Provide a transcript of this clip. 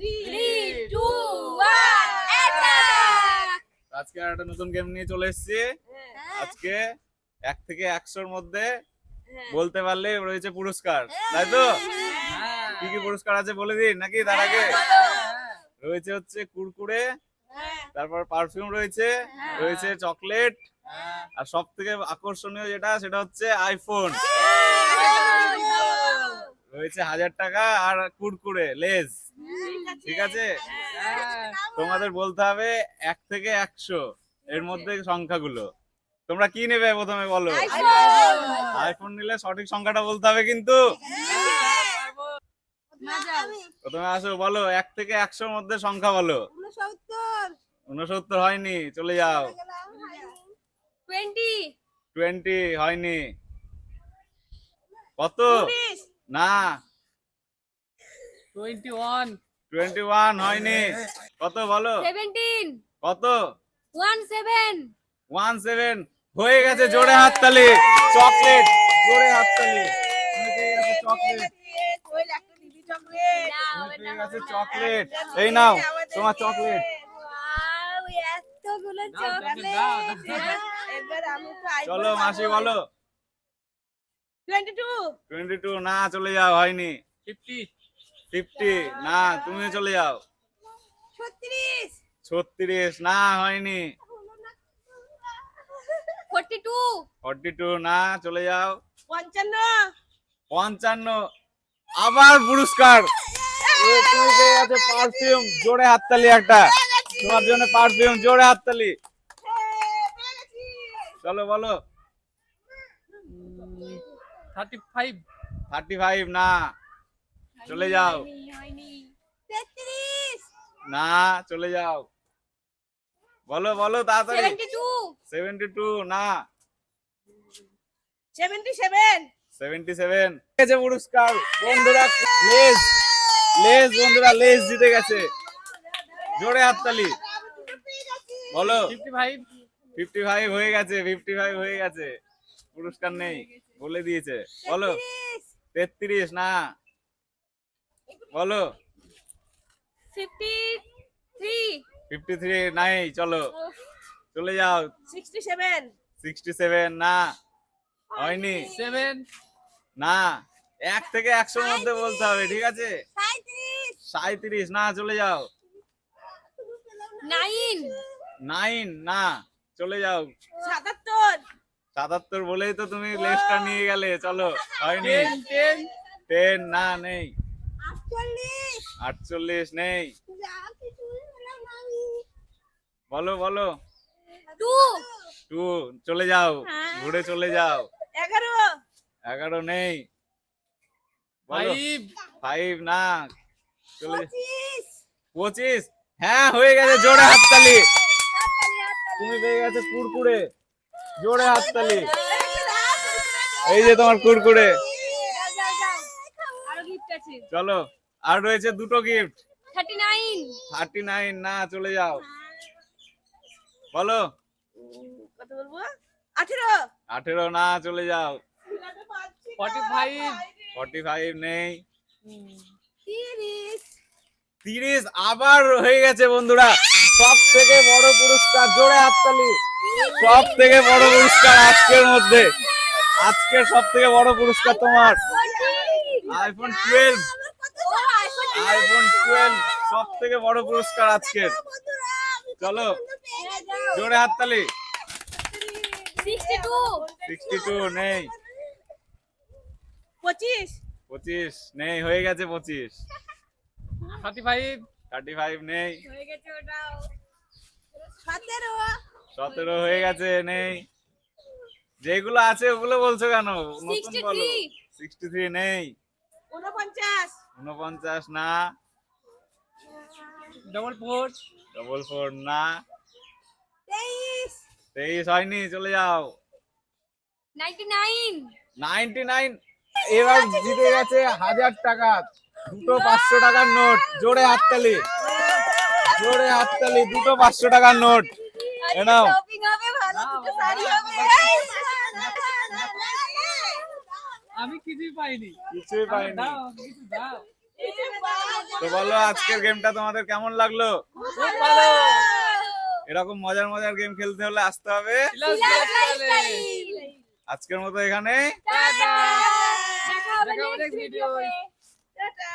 3, 2, 1, attack! আজকে একটা নতুন গেম নিয়ে চলে এসেছি। আজকে 1 থেকে 100-র মধ্যে বলতে পারলে রয়েছে পুরস্কার, তাই তো? কি কি পুরস্কার আছে বলে দিন নাকি? তার আগে রয়েছে হচ্ছে কুরকুরে, তারপর পারফিউম রয়েছে, রয়েছে চকলেট, আর সব থেকে আকর্ষণীয় যেটা সেটা হচ্ছে আইফোন রয়েছে 1000 টাকা, আর কুরকুরে লেজ। ঠিক আছে, তোমাদের বলতে হবে 1 থেকে 100 এর মধ্যে সংখ্যাগুলো। তোমরা কি নেবে প্রথমে বলো? আইফোন নিলে সঠিক সংখ্যাটা বলতে হবে কিন্তু। প্রথমে আসো, বলো 1 থেকে 100-র মধ্যে সংখ্যা বলো। 69 হয়নি, চলে যাও। 20 হয়নি। কত? না। 21 হয়নি। কত বলো? 17, কত? 17 হয়ে গেছে। জোরে হাততালি। চকলেট, জোরে হাততালি। চকলেট, চকলেট এই নাও তোমার চকলেট। এতগুলো চকলেট। চলো মাসি বলো। 22 না, চলে যাও, হয়নি। 50 না, তুমি চলে যাও। 36 না, হয়নি। 42 না, চলে যাও। 55 আবার পুরস্কার। তুমি পেয়ে গেছো পারফিউম। জোরে হাততালি একটা তোমার জন্য। পারফিউম, জোরে হাততালি। চলো বলো। 35 না, চলে যাও। না, চলে যাও। বলো বলো তাড়াতাড়ি। 72 না। 77 গেছে পুরস্কার বন্ধুরা। লেজ, লেজ বন্ধুরা, লেজ জিতে গেছে। জোরে হাততালি। বলো। 55 হয়ে গেছে। 55 হয়ে গেছে, পুরস্কার নেই, বলে দিয়েছে। বলো। 33 না, বলো। 53 নাই, চলো চলে যাও। 67 না, হয়নি। না, 1 থেকে 100-র মধ্যে বলতে হবে, ঠিক আছে? 37 না, চলে যাও। 9 না, চলে যাও। 77 বলেই তো তুমি লেজটা নিয়ে গেলে। চলো, হয়নি। 10 না, নেই। 48 নেই। বলো বলো। 2 চলে যাও, ঘুরে চলে যাও। 11 নেই। বলো। 5 না, চলে। 25 হ্যাঁ, হয়ে গেছে। জোরে হাততালি। তুমি পেয়ে গেছো কুরকুরে। জোরে হাততালি। এই যে তোমার কুরকুরে। চলো, আর রয়েছে দুটো গিফট। 39 না, চলে যাও। বলো। 18 না, চলে যাও। 45 নেই। 30 আবার হয়ে গেছে বন্ধুরা। সব থেকে বড় পুরস্কার, জোরে হাততালি। সব থেকে বড় পুরস্কার আজকের মধ্যে। আজকের সব থেকে বড় পুরস্কার তোমার আইফোন 12। আইফোন 12 সব থেকে বড় পুরস্কার আজকের। চলো, জোরে হাততালি। 62 নেই। 25 নেই, হয়ে গেছে 25। 35 নেই। 17 হয়ে গেছে, নেই। যেগুলো আছে ওগুলো বলছো কেন? নতুন বলো। 63 নেই। 49 না। 44 না। 23 হয়নি, চলে যাও। 99 এবার জিতে গেছে 1000 টাকা, দুটো 500 টাকার নোট। জোরে হাততালি, জোরে হাততালি। দুটো 500 টাকার নোট। এনাও। আমি কিছুই পাইনি। কিছুই পাইনি। তো বলো আজকের গেমটা তোমাদের কেমন লাগলো? খুব ভালো। এরকম মজার মজার গেম খেলতে হলে আসতে হবে। আজকের মতো এখানে টাটা। দেখা হবে দেখা হবে next next video. ভিডিওতে। টাটা।